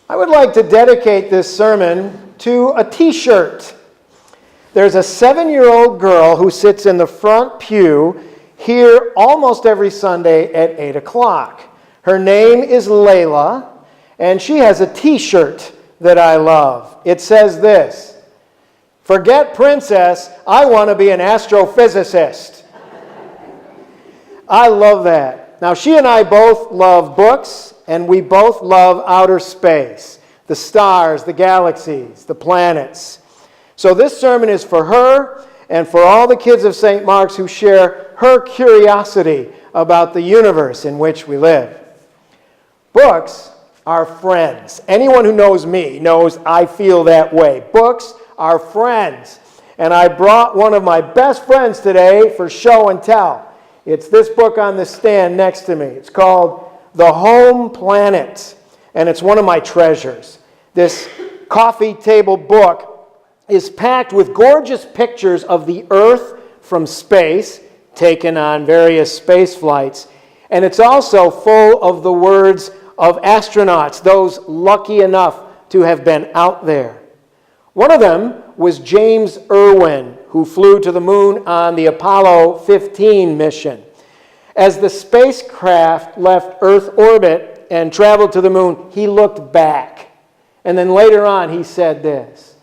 I would like to dedicate this sermon to a t-shirt. There's a 7-year-old girl who sits in the front pew here almost every Sunday at 8 o'clock. Her name is Layla, and she has a t-shirt that I love. It says this: "Forget princess, I want to be an astrophysicist." I love that. Now, she and I both love books, and we both love outer space, the stars, the galaxies, the planets. So this sermon is for her and for all the kids of St. Mark's who share her curiosity about the universe in which we live. Books are friends. Anyone who knows me knows I feel that way. Books are friends. And I brought one of my best friends today for show and tell. It's this book on the stand next to me. It's called The Home Planet, and it's one of my treasures. This coffee table book is packed with gorgeous pictures of the Earth from space, taken on various space flights, and it's also full of the words of astronauts, those lucky enough to have been out there. One of them was James Irwin, who flew to the moon on the Apollo 15 mission. As the spacecraft left Earth orbit and traveled to the moon, he looked back. And then later on, he said this: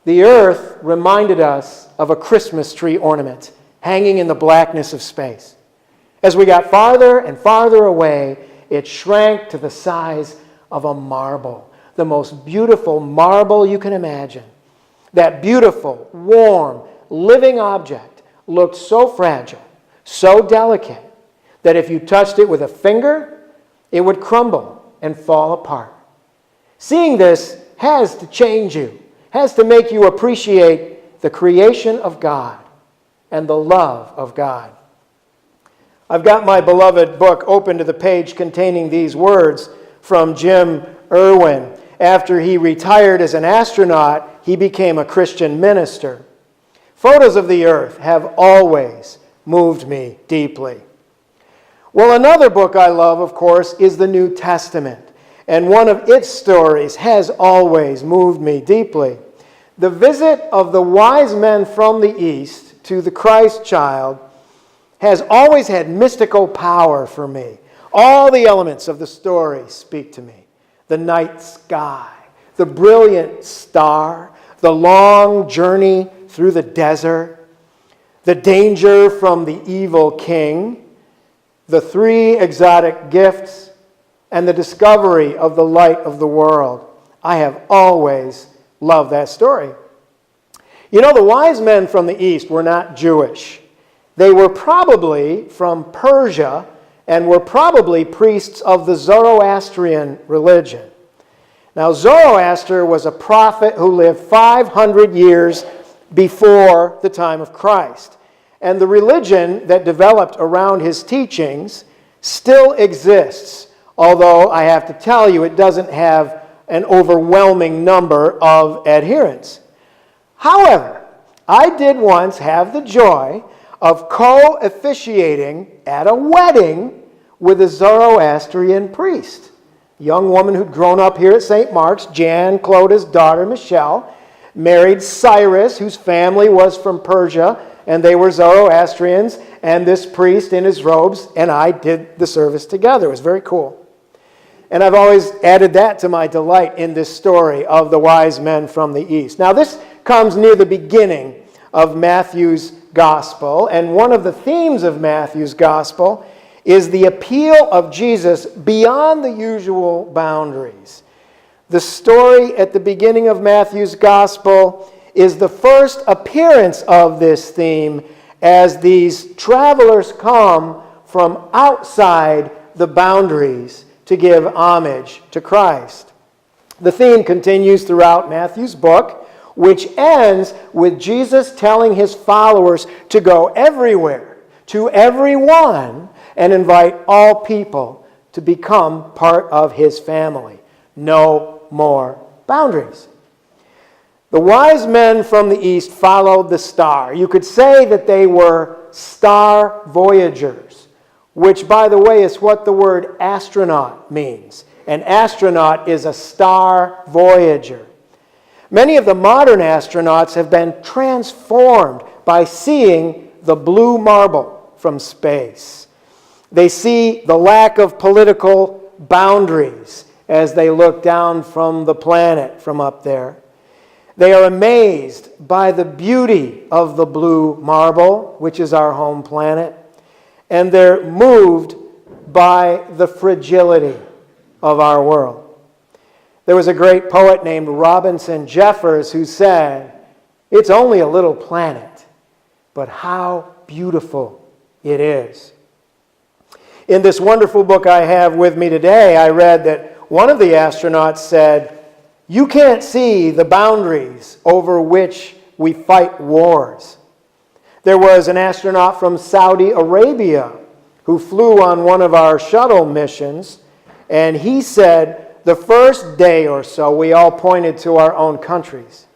"The Earth reminded us of a Christmas tree ornament hanging in the blackness of space. As we got farther and farther away, it shrank to the size of a marble, the most beautiful marble you can imagine. That beautiful, warm, living object looked so fragile, so delicate, that if you touched it with a finger, it would crumble and fall apart. Seeing this has to change you, has to make you appreciate the creation of God and the love of God." I've got my beloved book open to the page containing these words from Jim Irwin. After he retired as an astronaut, he became a Christian minister. "Photos of the Earth have always moved me deeply." Well, another book I love, of course, is the New Testament, and one of its stories has always moved me deeply. The visit of the wise men from the East to the Christ child has always had mystical power for me. All the elements of the story speak to me. The night sky, the brilliant star, the long journey through the desert, the danger from the evil king, the 3 exotic gifts, and the discovery of the light of the world. I have always loved that story. You know, the wise men from the East were not Jewish. They were probably from Persia and were probably priests of the Zoroastrian religion. Now, Zoroaster was a prophet who lived 500 years before the time of Christ. And the religion that developed around his teachings still exists, although I have to tell you it doesn't have an overwhelming number of adherents. However, I did once have the joy of co-officiating at a wedding with a Zoroastrian priest, a young woman who'd grown up here at St. Mark's, Jan Cloda's daughter, Michelle, married Cyrus, whose family was from Persia, and they were Zoroastrians, and this priest in his robes and I did the service together. It was very cool. And I've always added that to my delight in this story of the wise men from the East. Now, this comes near the beginning of Matthew's gospel, and one of the themes of Matthew's gospel is the appeal of Jesus beyond the usual boundaries. The story at the beginning of Matthew's gospel is the first appearance of this theme as these travelers come from outside the boundaries to give homage to Christ. The theme continues throughout Matthew's book, which ends with Jesus telling his followers to go everywhere, to everyone, and invite all people to become part of his family. No more boundaries. The wise men from the East followed the star. You could say that they were star voyagers, which, by the way, is what the word astronaut means. An astronaut is a star voyager. Many of the modern astronauts have been transformed by seeing the blue marble from space. They see the lack of political boundaries as they look down from the planet from up there. They are amazed by the beauty of the blue marble, which is our home planet, and they're moved by the fragility of our world. There was a great poet named Robinson Jeffers who said, "It's only a little planet, but how beautiful it is." In this wonderful book I have with me today, I read that one of the astronauts said, "You can't see the boundaries over which we fight wars." There was an astronaut from Saudi Arabia who flew on one of our shuttle missions, and he said the first day or so we all pointed to our own countries.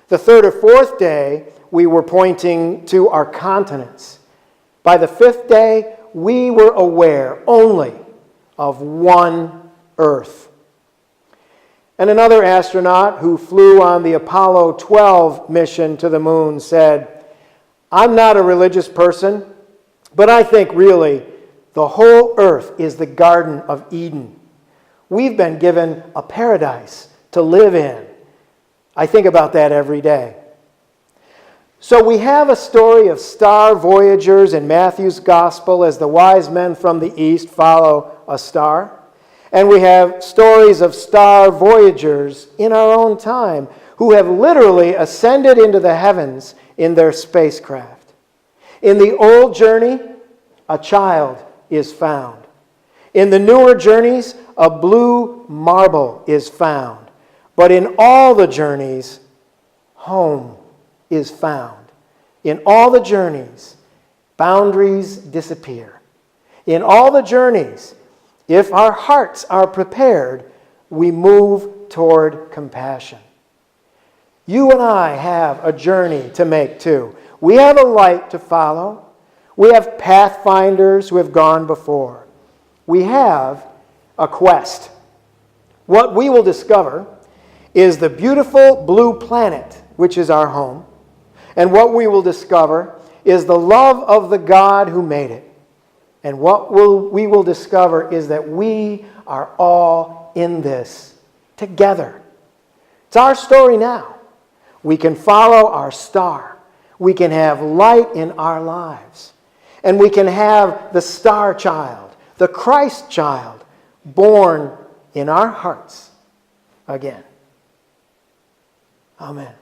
The third or fourth day we were pointing to our continents. By the fifth day we were aware only of one Earth. And another astronaut who flew on the Apollo 12 mission to the moon said, "I'm not a religious person, but I think really the whole earth is the Garden of Eden. We've been given a paradise to live in." I think about that every day. So we have a story of star voyagers in Matthew's gospel as the wise men from the east follow a star. And we have stories of star voyagers in our own time who have literally ascended into the heavens in their spacecraft. In the old journey, a child is found. In the newer journeys, a blue marble is found. But in all the journeys, home is found. In all the journeys, boundaries disappear. In all the journeys, if our hearts are prepared, we move toward compassion. You and I have a journey to make too. We have a light to follow. We have pathfinders who have gone before. We have a quest. What we will discover is the beautiful blue planet, which is our home. And what we will discover is the love of the God who made it. And what we will discover is that we are all in this together. It's our story now. We can follow our star. We can have light in our lives. And we can have the star child, the Christ child, born in our hearts again. Amen.